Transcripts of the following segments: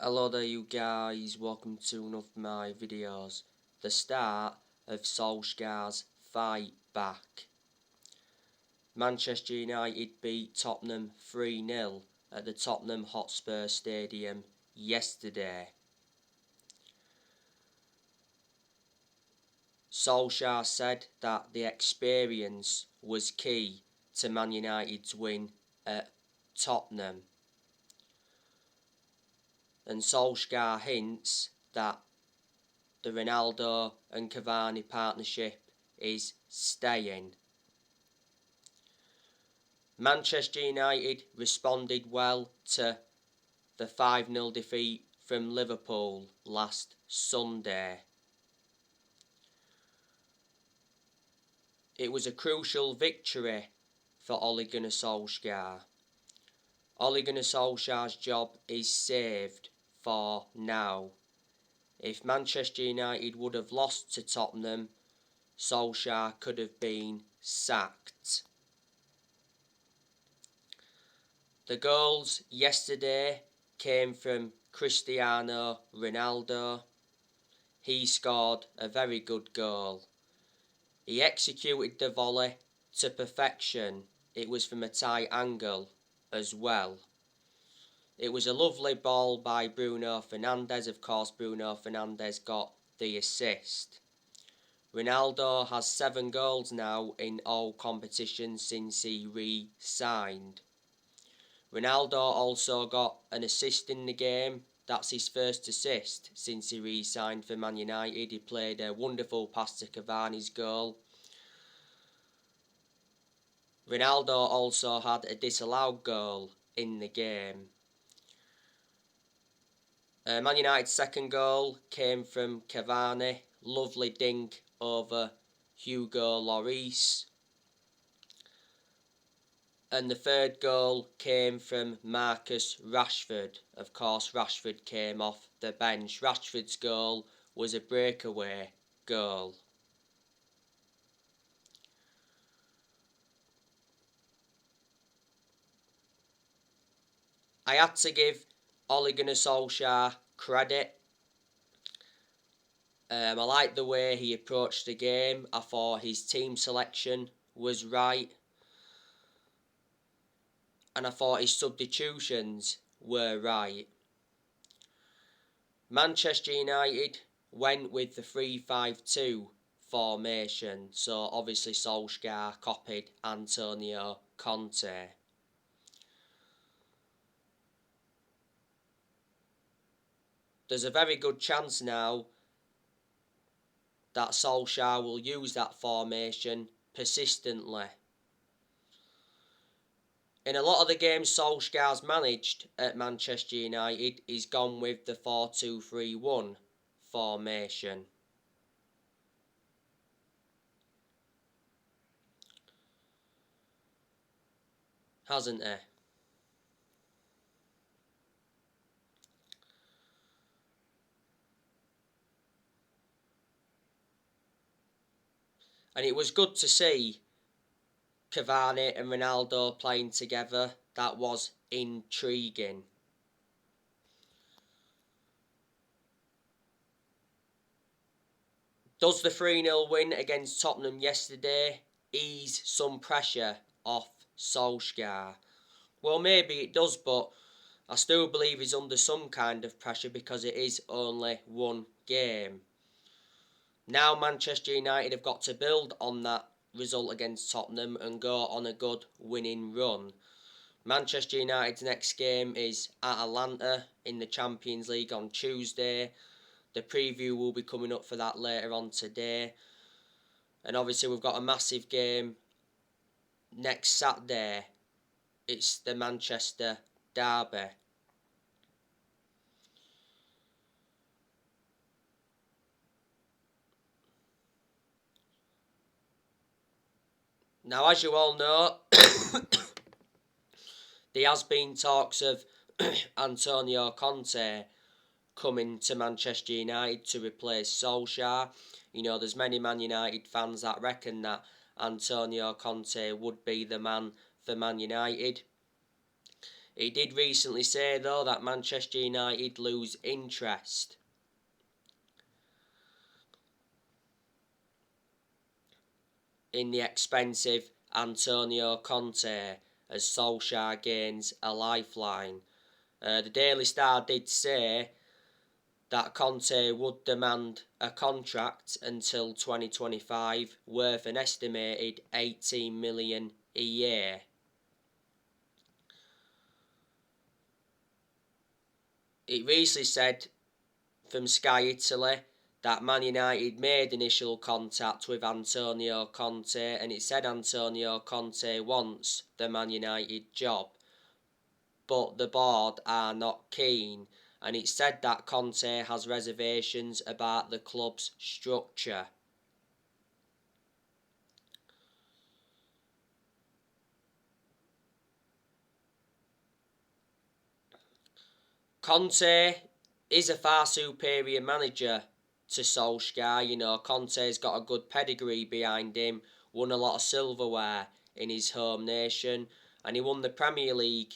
Hello there you guys, welcome to one of my videos. The start of Solskjaers' fight back. Manchester United beat Tottenham 3-0 at the Tottenham Hotspur Stadium yesterday. Solskjaer said that the experience was key to Man United's win at Tottenham. And Solskjaer hints that the Ronaldo and Cavani partnership is staying. Manchester United responded well to the 5-0 defeat from Liverpool last Sunday. It was a crucial victory for Ole Gunnar Solskjaer. Ole Gunnar Solskjaer's job is saved for now. If Manchester United would have lost to Tottenham, Solskjaer could have been sacked. The goals yesterday came from Cristiano Ronaldo. He scored a very good goal. He executed the volley to perfection. It was from a tight angle as well. It was a lovely ball by Bruno Fernandes. Of course, Bruno Fernandes got the assist. Ronaldo has 7 goals now in all competitions since he re-signed. Ronaldo also got an assist in the game. That's his first assist since he re-signed for Man United. He played a wonderful pass to Cavani's goal. Ronaldo also had a disallowed goal in the game. Man United's second goal came from Cavani. Lovely dink over Hugo Lloris. And the third goal came from Marcus Rashford. Of course, Rashford came off the bench. Rashford's goal was a breakaway goal. I had to give Ole Gunnar Solskjaer credit. I liked the way he approached the game. I thought his team selection was right. And I thought his substitutions were right. Manchester United went with the 3-5-2 formation, so obviously Solskjaer copied Antonio Conte. There's a very good chance now that Solskjaer will use that formation persistently. In a lot of the games Solskjaer's managed at Manchester United, he's gone with the 4-2-3-1 formation. Hasn't he? And it was good to see Cavani and Ronaldo playing together. That was intriguing. Does the 3-0 win against Tottenham yesterday ease some pressure off Solskjaer? Well, maybe it does, but I still believe he's under some kind of pressure because it is only one game. Now Manchester United have got to build on that result against Tottenham and go on a good winning run. Manchester United's next game is at Atlanta in the Champions League on Tuesday. The preview will be coming up for that later on today. And obviously we've got a massive game next Saturday. It's the Manchester Derby. Now, as you all know, there has been talks of Antonio Conte coming to Manchester United to replace Solskjaer. You know, there's many Man United fans that reckon that Antonio Conte would be the man for Man United. He did recently say though that Manchester United lose interest in the expensive Antonio Conte as Solskjaer gains a lifeline. The Daily Star did say that Conte would demand a contract until 2025 worth an estimated 18 million a year. It recently said from Sky Italy that Man United made initial contact with Antonio Conte, and it said Antonio Conte wants the Man United job, but the board are not keen, and it said that Conte has reservations about the club's structure. Conte is a far superior manager to Solskjaer. You know, Conte's got a good pedigree behind him, won a lot of silverware in his home nation, and he won the Premier League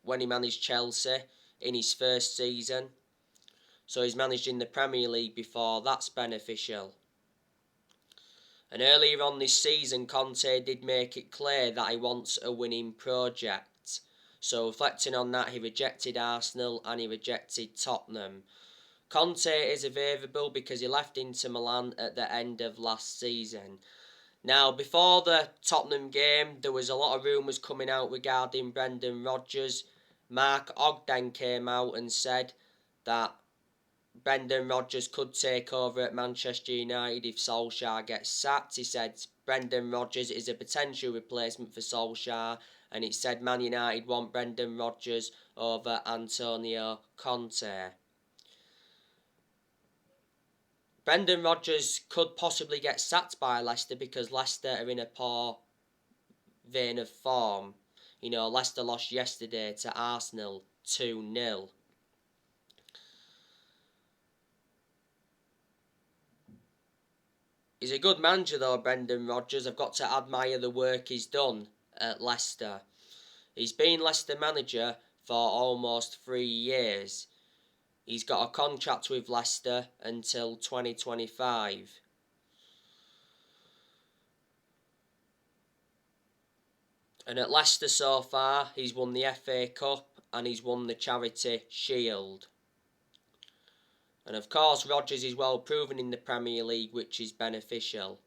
when he managed Chelsea in his first season. So he's managed in the Premier League before, that's beneficial. And earlier on this season, Conte did make it clear that he wants a winning project. So reflecting on that, he rejected Arsenal and he rejected Tottenham. Conte is available because he left Inter Milan at the end of last season. Now, before the Tottenham game, there was a lot of rumours coming out regarding Brendan Rodgers. Mark Ogden came out and said that Brendan Rodgers could take over at Manchester United if Solskjaer gets sacked. He said Brendan Rodgers is a potential replacement for Solskjaer, and it said Man United want Brendan Rodgers over Antonio Conte. Brendan Rodgers could possibly get sacked by Leicester because Leicester are in a poor vein of form. You know, Leicester lost yesterday to Arsenal 2-0. He's a good manager though, Brendan Rodgers. I've got to admire the work he's done at Leicester. He's been Leicester manager for almost 3 years. He's got a contract with Leicester until 2025. And at Leicester so far, he's won the FA Cup and he's won the Charity Shield. And of course, Rodgers is well proven in the Premier League, which is beneficial.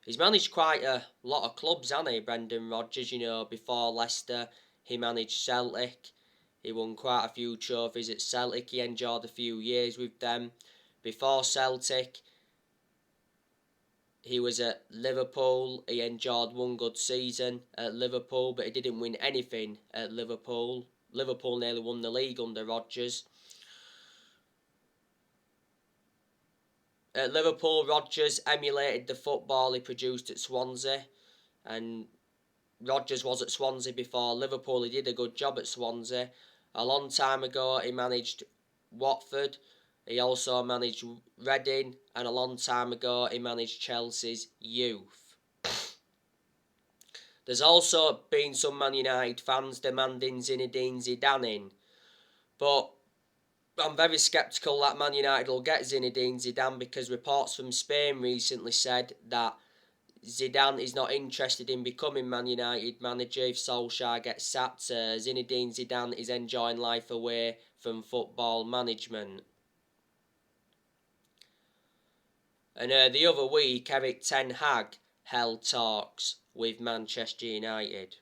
He's managed quite a lot of clubs, hasn't he, Brendan Rodgers? You know, before Leicester, he managed Celtic. He won quite a few trophies at Celtic. He enjoyed a few years with them. Before Celtic, he was at Liverpool. He enjoyed one good season at Liverpool, but he didn't win anything at Liverpool. Liverpool nearly won the league under Rodgers. At Liverpool, Rodgers emulated the football he produced at Swansea, and Rodgers was at Swansea before Liverpool. He did a good job at Swansea. A long time ago, he managed Watford. He also managed Reading, and a long time ago, he managed Chelsea's youth. There's also been some Man United fans demanding Zinedine Zidane in, but I'm very sceptical that Man United will get Zinedine Zidane because reports from Spain recently said that Zidane is not interested in becoming Man United manager if Solskjaer gets sacked. Zinedine Zidane is enjoying life away from football management. And the other week, Erik ten Hag held talks with Manchester United.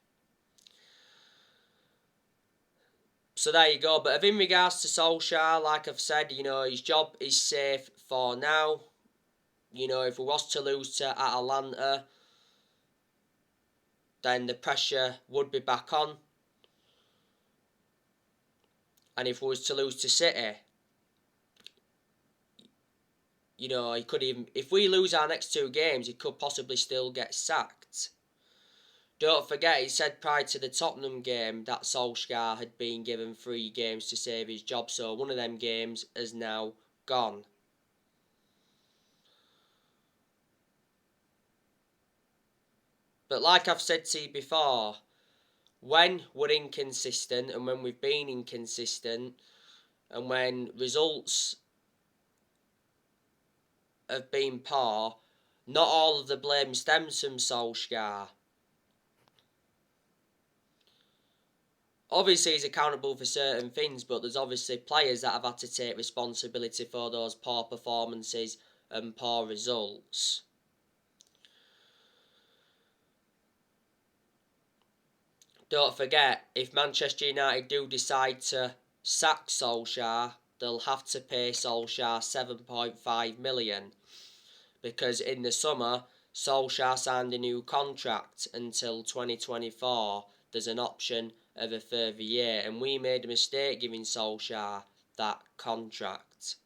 So there you go. But in regards to Solskjaer, like I've said, you know, his job is safe for now. You know, if we was to lose to Atalanta, then the pressure would be back on. And if we was to lose to City, you know, he could even, if we lose our next 2 games, he could possibly still get sacked. Don't forget, he said prior to the Tottenham game that Solskjaer had been given 3 games to save his job, so one of them games is now gone. But like I've said to you before, when we're inconsistent and when we've been inconsistent and when results have been poor, not all of the blame stems from Solskjaer. Obviously he's accountable for certain things, but there's obviously players that have had to take responsibility for those poor performances and poor results. Don't forget, if Manchester United do decide to sack Solskjaer, they'll have to pay Solskjaer 7.5 million, because in the summer Solskjaer signed a new contract until 2024. There's an option of a further year, and we made a mistake giving Solskjaer that contract.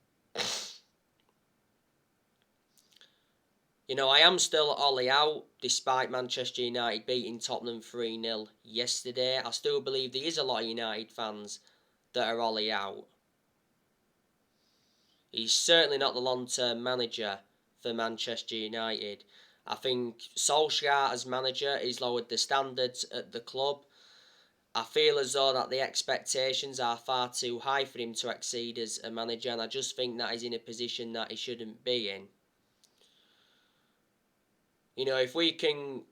You know, I am still Ollie out, despite Manchester United beating Tottenham 3-0 yesterday. I still believe there is a lot of United fans that are Ollie out. He's certainly not the long-term manager for Manchester United. I think Solskjaer as manager has lowered the standards at the club. I feel as though that the expectations are far too high for him to exceed as a manager, and I just think that he's in a position that he shouldn't be in. You know, if we can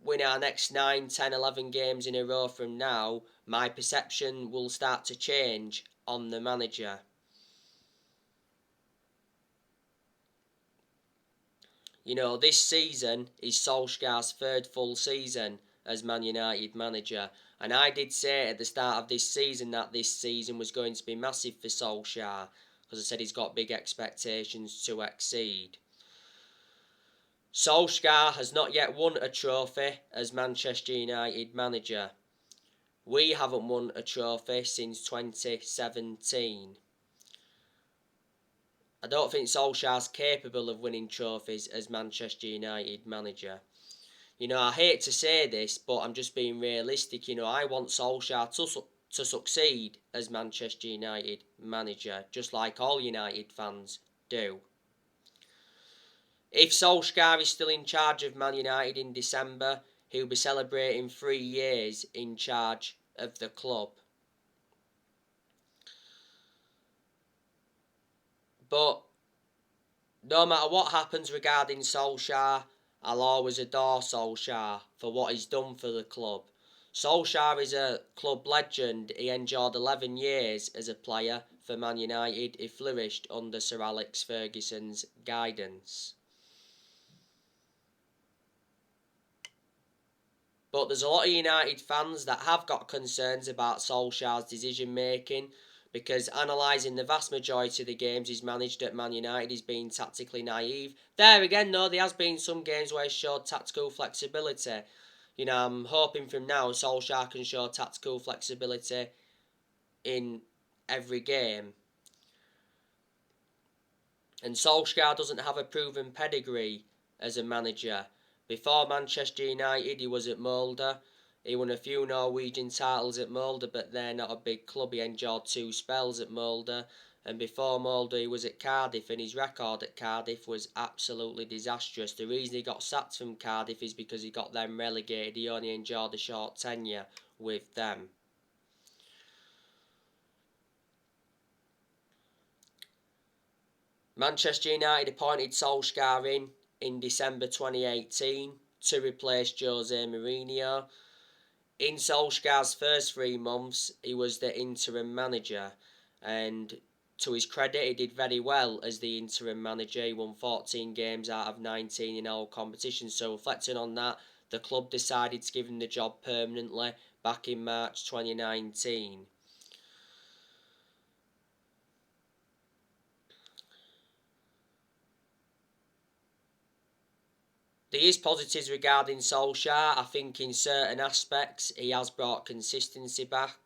win our next 9, 10, 11 games in a row from now, my perception will start to change on the manager. You know, this season is Solskjaer's third full season as Man United manager. And I did say at the start of this season that this season was going to be massive for Solskjaer, because I said he's got big expectations to exceed. Solskjaer has not yet won a trophy as Manchester United manager. We haven't won a trophy since 2017. I don't think Solskjaer's capable of winning trophies as Manchester United manager. You know, I hate to say this, but I'm just being realistic. You know, I want Solskjaer to succeed as Manchester United manager, just like all United fans do. If Solskjaer is still in charge of Man United in December, he'll be celebrating 3 years in charge of the club. But no matter what happens regarding Solskjaer, I'll always adore Solskjaer for what he's done for the club. Solskjaer is a club legend. He endured 11 years as a player for Man United. He flourished under Sir Alex Ferguson's guidance. But there's a lot of United fans that have got concerns about Solskjaer's decision making, because analysing the vast majority of the games he's managed at Man United, he's been tactically naive. There again, though, there has been some games where he's showed tactical flexibility. You know, I'm hoping from now Solskjaer can show tactical flexibility in every game. And Solskjaer doesn't have a proven pedigree as a manager. Before Manchester United, he was at Molde. He won a few Norwegian titles at Molde, but they're not a big club. He endured 2 spells at Molde. And before Molde, he was at Cardiff, and his record at Cardiff was absolutely disastrous. The reason he got sacked from Cardiff is because he got them relegated. He only endured a short tenure with them. Manchester United appointed Solskjaer in December 2018 to replace Jose Mourinho. In Solskjaer's first 3 months, he was the interim manager, and to his credit, he did very well as the interim manager. He won 14 games out of 19 in all competitions. So reflecting on that, the club decided to give him the job permanently back in March 2019. There is positives regarding Solskjaer. I think in certain aspects he has brought consistency back.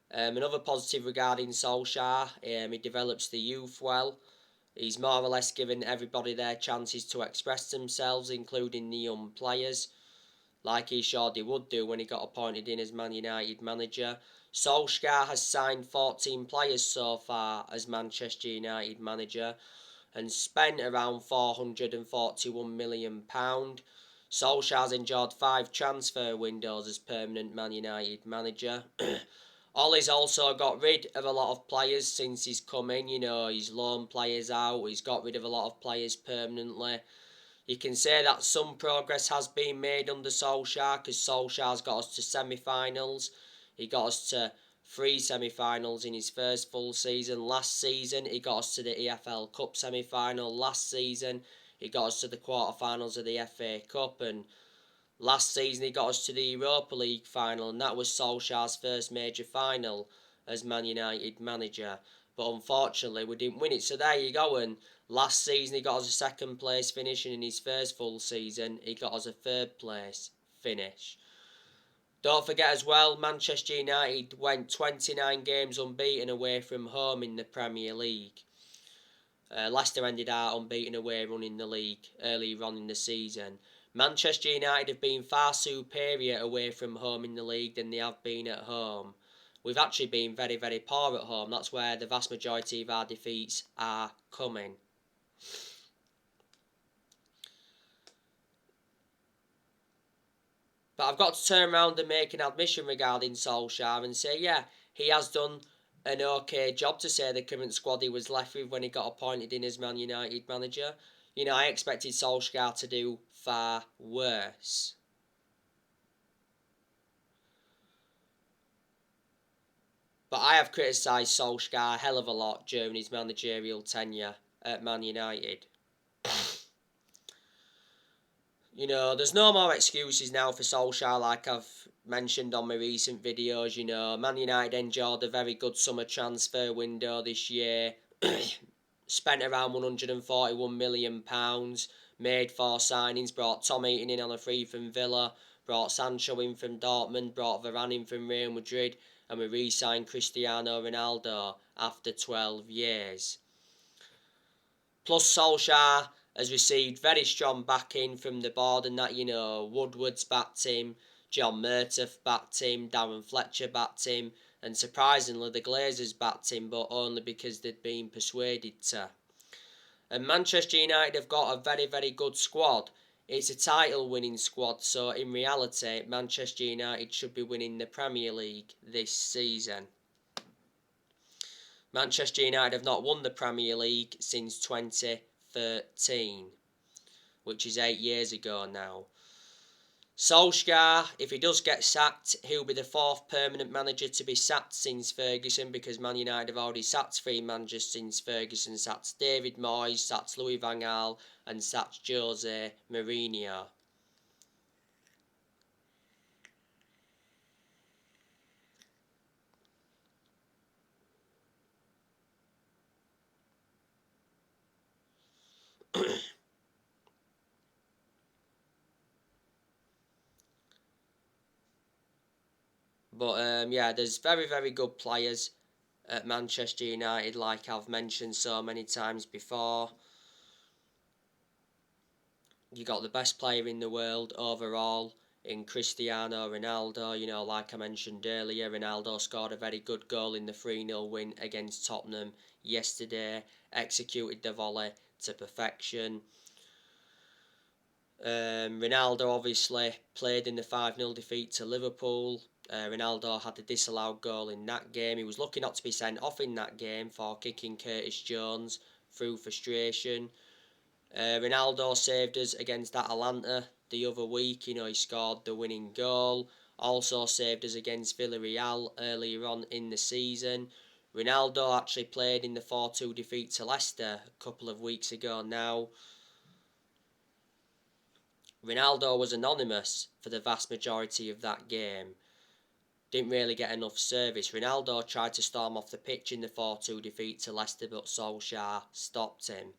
Another positive regarding Solskjaer, he develops the youth well. He's more or less given everybody their chances to express themselves, including the young players, like he showed he would do when he got appointed in as Man United manager. Solskjaer has signed 14 players so far as Manchester United manager and spent around £441 million. Solskjaer's enjoyed 5 transfer windows as permanent Man United manager. Ollie's also got rid of a lot of players since he's come in. He's loaned players out. He's got rid of a lot of players permanently. You can say that some progress has been made under Solskjaer, because Solskjaer's got us to semi-finals. He got us to 3 semi-finals in his first full season. Last season, he got us to the EFL Cup semi-final. Last season, he got us to the quarter-finals of the FA Cup. And last season, he got us to the Europa League final. And that was Solskjaer's first major final as Man United manager. But unfortunately, we didn't win it. So there you go. And last season, he got us a second place finish. And in his first full season, he got us a third place finish. Don't forget as well, Manchester United went 29 games unbeaten away from home in the Premier League. Leicester ended our unbeaten away run in the league earlier on in the season. Manchester United have been far superior away from home in the league than they have been at home. We've actually been very, very poor at home. That's where the vast majority of our defeats are coming. But I've got to turn around and make an admission regarding Solskjaer and say, yeah, he has done an okay job to say the current squad he was left with when he got appointed in as Man United manager. I expected Solskjaer to do far worse. But I have criticised Solskjaer a hell of a lot during his managerial tenure at Man United. There's no more excuses now for Solskjaer, like I've mentioned on my recent videos. Man United enjoyed a very good summer transfer window this year. Spent around £141 million, made 4 signings, brought Tom Heaton in on a free from Villa, brought Sancho in from Dortmund, brought Varane in from Real Madrid, and we re-signed Cristiano Ronaldo after 12 years. Plus Solskjaer has received very strong backing from the board, and that, Woodward's backed him, John Murtough backed him, Darren Fletcher backed him, and surprisingly the Glazers backed him, but only because they'd been persuaded to. And Manchester United have got a very, very good squad. It's a title winning squad, so in reality Manchester United should be winning the Premier League this season. Manchester United have not won the Premier League since 2013, which is 8 years ago now. Solskjaer, if he does get sacked, he'll be the 4th permanent manager to be sacked since Ferguson, because Man United have already sacked 3 managers since Ferguson. Sacked David Moyes, sacked Louis van Gaal, and sacked Jose Mourinho. But yeah, there's very, very good players at Manchester United, like I've mentioned so many times before. You got the best player in the world overall in Cristiano Ronaldo. Like I mentioned earlier, Ronaldo scored a very good goal in the 3-0 win against Tottenham yesterday, executed the volley to perfection. Ronaldo obviously played in the 5-0 defeat to Liverpool. Ronaldo had a disallowed goal in that game. He was lucky not to be sent off in that game for kicking Curtis Jones through frustration. Ronaldo saved us against Atalanta the other week. He scored the winning goal. Also saved us against Villarreal earlier on in the season. Ronaldo actually played in the 4-2 defeat to Leicester a couple of weeks ago now. Ronaldo was anonymous for the vast majority of that game. Didn't really get enough service. Ronaldo tried to storm off the pitch in the 4-2 defeat to Leicester, but Solskjaer stopped him.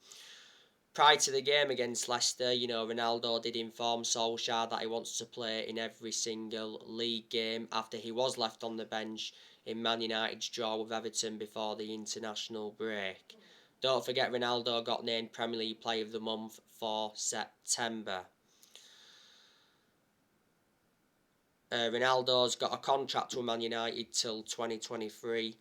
Prior to the game against Leicester, Ronaldo did inform Solskjaer that he wants to play in every single league game after he was left on the bench in Man United's draw with Everton before the international break. Don't forget, Ronaldo got named Premier League Player of the Month for September. Ronaldo's got a contract with Man United till 2023.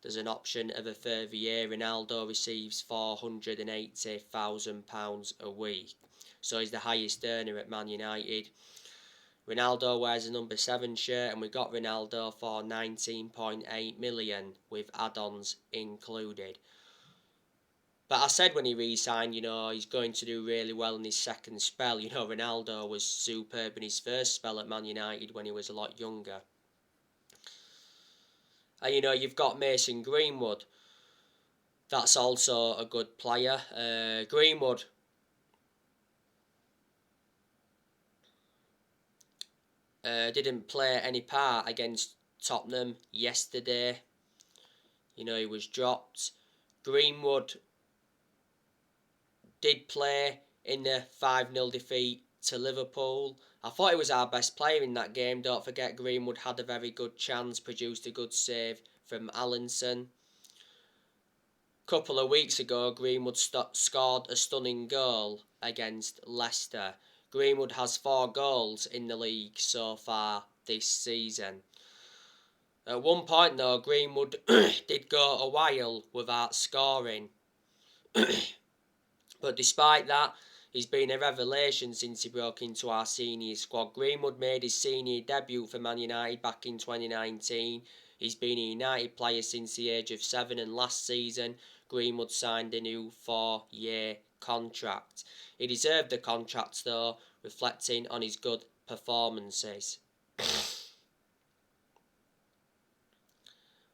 There's an option of a further year. Ronaldo receives £480,000 a week. so he's the highest earner at Man United. Ronaldo wears a number 7 shirt, and we got Ronaldo for 19.8 million with add-ons included. But I said when he re-signed, he's going to do really well in his second spell. Ronaldo was superb in his first spell at Man United when he was a lot younger. And you've got Mason Greenwood. That's also a good player. Greenwood didn't play any part against Tottenham yesterday. He was dropped. Greenwood did play in the 5-0 defeat to Liverpool. I thought he was our best player in that game. Don't forget, Greenwood had a very good chance, produced a good save from Allinson. A couple of weeks ago, Greenwood scored a stunning goal against Leicester. Greenwood has 4 goals in the league so far this season. At one point though, Greenwood did go a while without scoring. But despite that, he's been a revelation since he broke into our senior squad. Greenwood made his senior debut for Man United back in 2019. He's been a United player since the age of 7, and last season Greenwood signed a new 4-year contract. He deserved the contract though, reflecting on his good performances.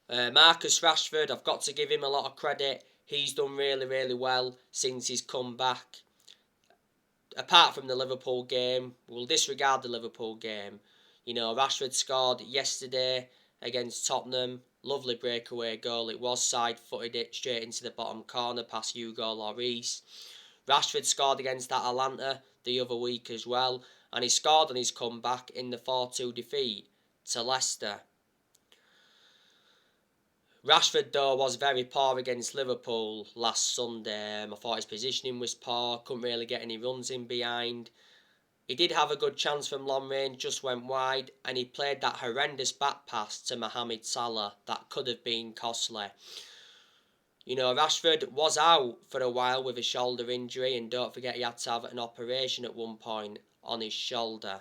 Marcus Rashford, I've got to give him a lot of credit. He's done really, really well since he's come back. Apart from the Liverpool game, we'll disregard the Liverpool game. Rashford scored yesterday against Tottenham. Lovely breakaway goal. It was side-footed it straight into the bottom corner past Hugo Lloris. Rashford scored against Atalanta the other week as well, and he scored on his comeback in the 4-2 defeat to Leicester. Rashford though was very poor against Liverpool last Sunday. I thought his positioning was poor, couldn't really get any runs in behind. He did have a good chance from long range, just went wide, and he played that horrendous back pass to Mohamed Salah that could have been costly. Rashford was out for a while with a shoulder injury, and don't forget he had to have an operation at one point on his shoulder.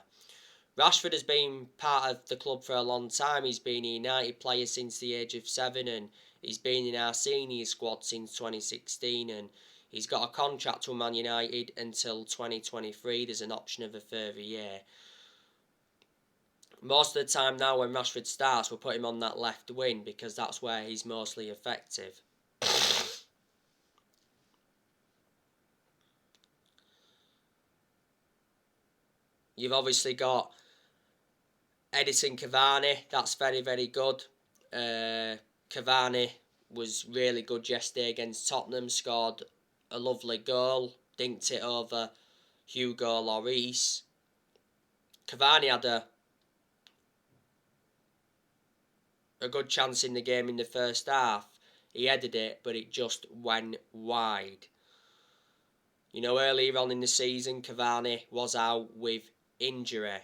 Rashford has been part of the club for a long time. He's been a United player since the age of 7, and he's been in our senior squad since 2016, and he's got a contract with Man United until 2023. There's an option of a further year. Most of the time now when Rashford starts, we'll put him on that left wing because that's where he's mostly effective. You've obviously got Edinson Cavani, that's very, very good. Cavani was really good yesterday against Tottenham, scored a lovely goal, dinked it over Hugo Lloris. Cavani had a good chance in the game in the first half. He headed it, but it just went wide. Earlier on in the season, Cavani was out with injury,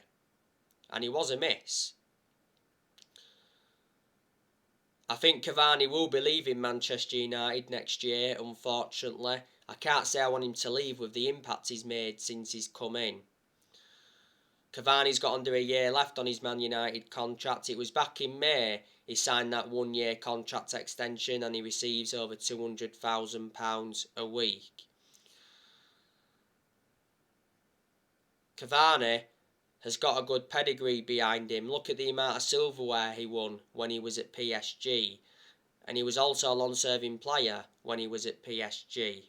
and he was a miss. I think Cavani will be leaving Manchester United next year, unfortunately. I can't say I want him to leave with the impact he's made since he's come in. Cavani's got under a year left on his Man United contract. It was back in May he signed that 1-year contract extension, and he receives over £200,000 a week. Cavani has got a good pedigree behind him. Look at the amount of silverware he won when he was at PSG. And he was also a long-serving player when he was at PSG.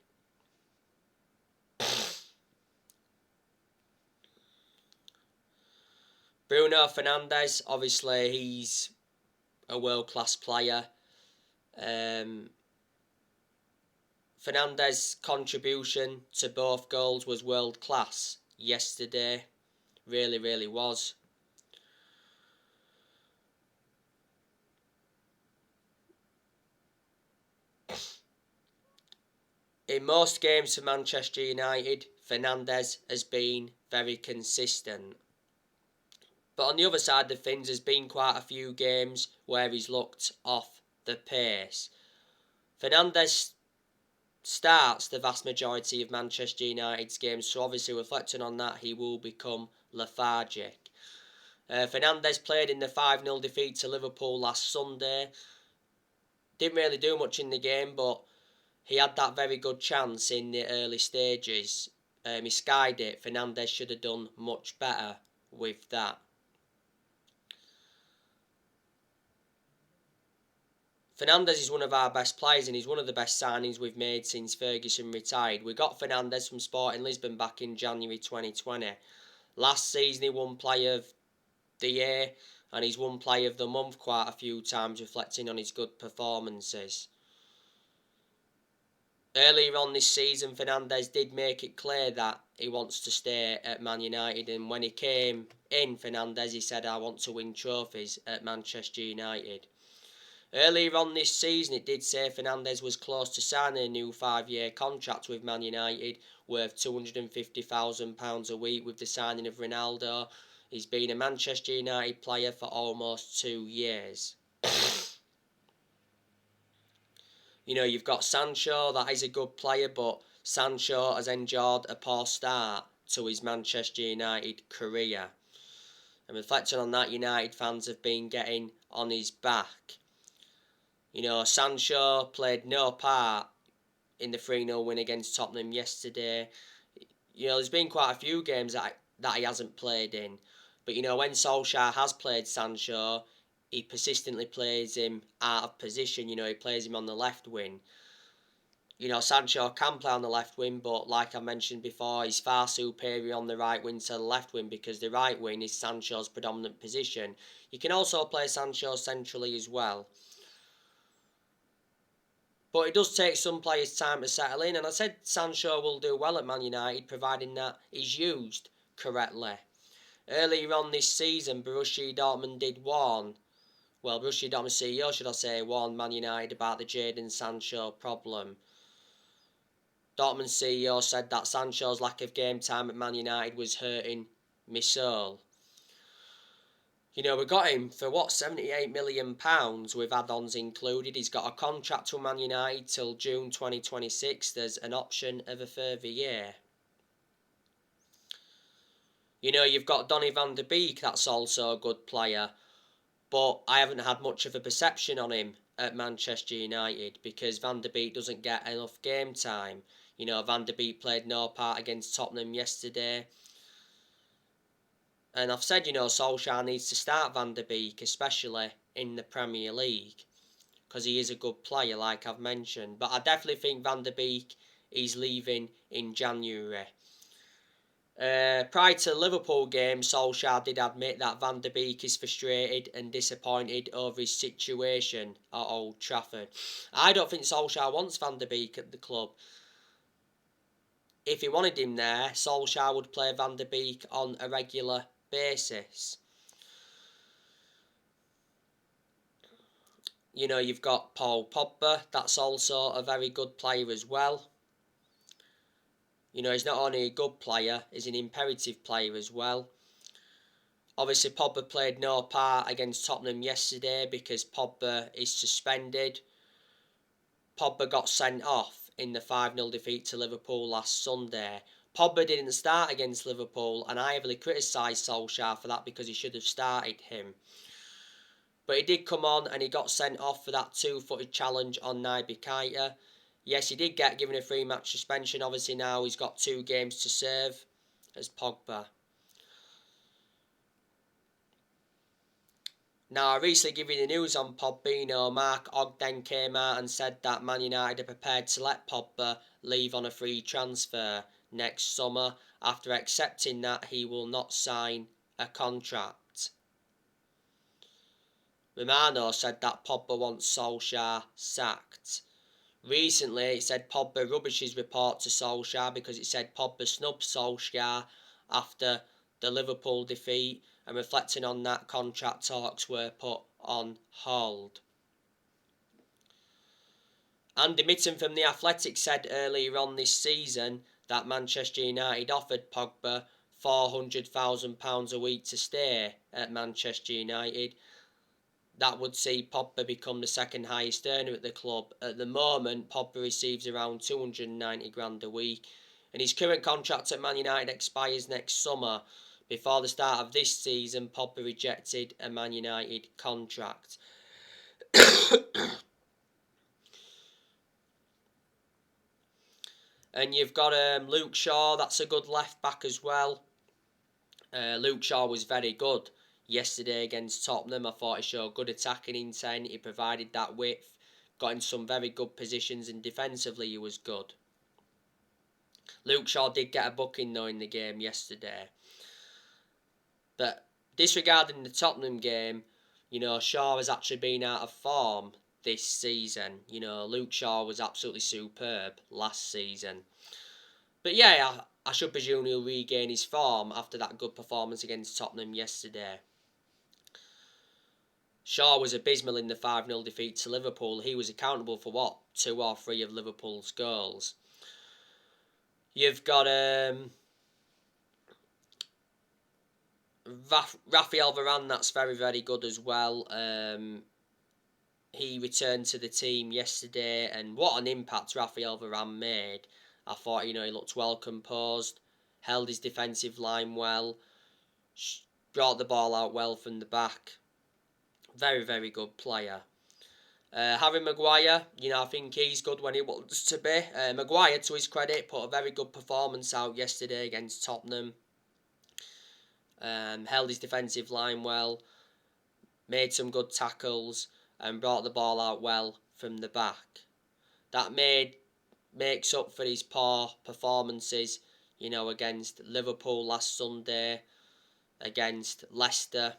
Bruno Fernandes, obviously he's a world-class player. Fernandes' contribution to both goals was world-class yesterday. Really, really was. In most games for Manchester United, Fernandes has been very consistent. But on the other side of things, there's been quite a few games where he's looked off the pace. Fernandes starts the vast majority of Manchester United's games, so obviously reflecting on that, he will become lethargic. Fernandes played in the 5-0 defeat to Liverpool last Sunday. Didn't really do much in the game, but he had that very good chance in the early stages. He skied it. Fernandes should have done much better with that. Fernandes is one of our best players and he's one of the best signings we've made since Ferguson retired. We got Fernandes from Sporting Lisbon back in January 2020. Last season he won Player of the Year and he's won Player of the Month quite a few times, reflecting on his good performances. Earlier on this season, Fernandes did make it clear that he wants to stay at Man United, and when he came in, Fernandes, he said, "I want to win trophies at Manchester United." Earlier on this season, it did say Fernandes was close to signing a new 5-year contract with Man United worth £250,000 a week with the signing of Ronaldo. He's been a Manchester United player for almost 2 years. You know, you've got Sancho, that is a good player, but Sancho has endured a poor start to his Manchester United career. And reflecting on that, United fans have been getting on his back. You know, Sancho played no part in the 3-0 win against Tottenham yesterday. You know, there's been quite a few games that he hasn't played in. But, you know, when Solskjaer has played Sancho, he persistently plays him out of position. You know, he plays him on the left wing. You know, Sancho can play on the left wing, but like I mentioned before, he's far superior on the right wing to the left wing because the right wing is Sancho's predominant position. You can also play Sancho centrally as well. But it does take some players time to settle in, and I said Sancho will do well at Man United, providing that he's used correctly. Earlier on this season, Borussia Dortmund Borussia Dortmund CEO, should I say, warned Man United about the Jadon Sancho problem. Dortmund CEO said that Sancho's lack of game time at Man United was hurting my soul. You know, we got him for £78 million with add-ons included. He's got a contract with Man United till June 2026. There's an option of a further year. You know, you've got Donny van de Beek, that's also a good player. But I haven't had much of a perception on him at Manchester United because Van de Beek doesn't get enough game time. You know, Van de Beek played no part against Tottenham yesterday. And I've said, you know, Solskjaer needs to start Van de Beek, especially in the Premier League, because he is a good player, like I've mentioned. But I definitely think Van de Beek is leaving in January. Prior to the Liverpool game, Solskjaer did admit that Van de Beek is frustrated and disappointed over his situation at Old Trafford. I don't think Solskjaer wants Van de Beek at the club. If he wanted him there, Solskjaer would play Van de Beek on a regular basis. You know, you've got Paul Pogba, that's also a very good player as well. You know, he's not only a good player, he's an imperative player as well. Obviously, Pogba played no part against Tottenham yesterday because Pogba is suspended. Pogba got sent off in the 5-0 defeat to Liverpool last Sunday. Pogba didn't start against Liverpool, and I heavily criticised Solskjaer for that because he should have started him. But he did come on and he got sent off for that two-footed challenge on Naby Keita. Yes, he did get given a 3-match suspension. Obviously now he's got 2 games to serve as Pogba. Now, I recently gave you the news on Pogba. Mark Ogden came out and said that Man United are prepared to let Pogba leave on a free transfer next summer after accepting that he will not sign a contract. Romano said that Pogba wants Solskjaer sacked. Recently, it said Pogba rubbish his report to Solskjaer because it said Pogba snubbed Solskjaer after the Liverpool defeat, and reflecting on that, contract talks were put on hold. Andy Mitten from The Athletic said earlier on this season that Manchester United offered Pogba £400,000 a week to stay at Manchester United. that would see Pogba become the second highest earner at the club. At the moment, Pogba receives around 290 grand a week, and his current contract at Man United expires next summer. Before the start of this season, Pogba rejected a Man United contract. And you've got Luke Shaw, that's a good left back as well. Luke Shaw was very good yesterday against Tottenham. I thought he showed good attacking intent. He provided that width, got in some very good positions, and defensively he was good. Luke Shaw did get a booking though in the game yesterday. But disregarding the Tottenham game, Shaw has actually been out of form this season. Luke Shaw was absolutely superb last season. But yeah, I should presume he'll regain his form after that good performance against Tottenham yesterday. Shaw was abysmal in the 5-0 defeat to Liverpool. He was accountable for 2 or 3 of Liverpool's goals. You've got Rafael Varane, that's very, very good as well. He returned to the team yesterday, and what an impact Rafael Varane made. I thought, he looked well composed, held his defensive line well, brought the ball out well from the back. Very, very good player. Harry Maguire, I think he's good when he wants to be. Maguire, to his credit, put a very good performance out yesterday against Tottenham. Held his defensive line well, made some good tackles, and brought the ball out well from the back. That makes up for his poor performances, against Liverpool last Sunday, against Leicester.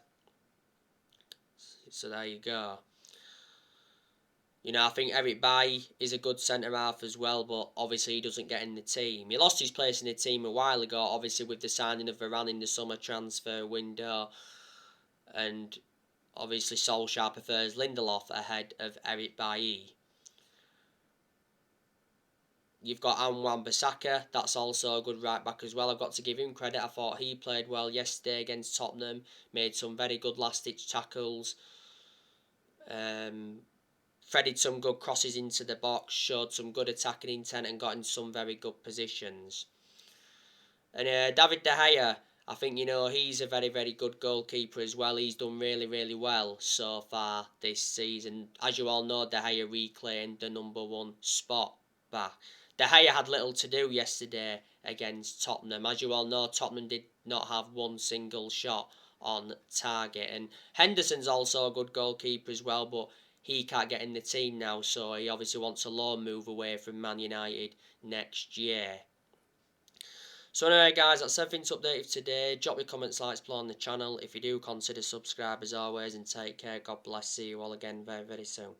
So there you go. I think Eric Bailly is a good centre-half as well, but obviously he doesn't get in the team. He lost his place in the team a while ago, obviously with the signing of Varane in the summer transfer window. And obviously Solskjaer prefers Lindelof ahead of Eric Bailly. You've got Wan-Bissaka, that's also a good right back as well. I've got to give him credit. I thought he played well yesterday against Tottenham, made some very good last-ditch tackles. Threaded some good crosses into the box, showed some good attacking intent, and got in some very good positions. And David De Gea, I think, he's a very, very good goalkeeper as well. He's done really, really well so far this season. As you all know, De Gea reclaimed the number 1 spot back. De Gea had little to do yesterday against Tottenham. As you all know, Tottenham did not have one single shot on target. And Henderson's also a good goalkeeper as well, but he can't get in the team now, so he obviously wants a loan move away from Man United next year. So anyway guys, that's everything to update for today. Drop your comments, likes below on the channel. If you do, consider subscribe as always, and take care. God bless. See you all again very, very soon.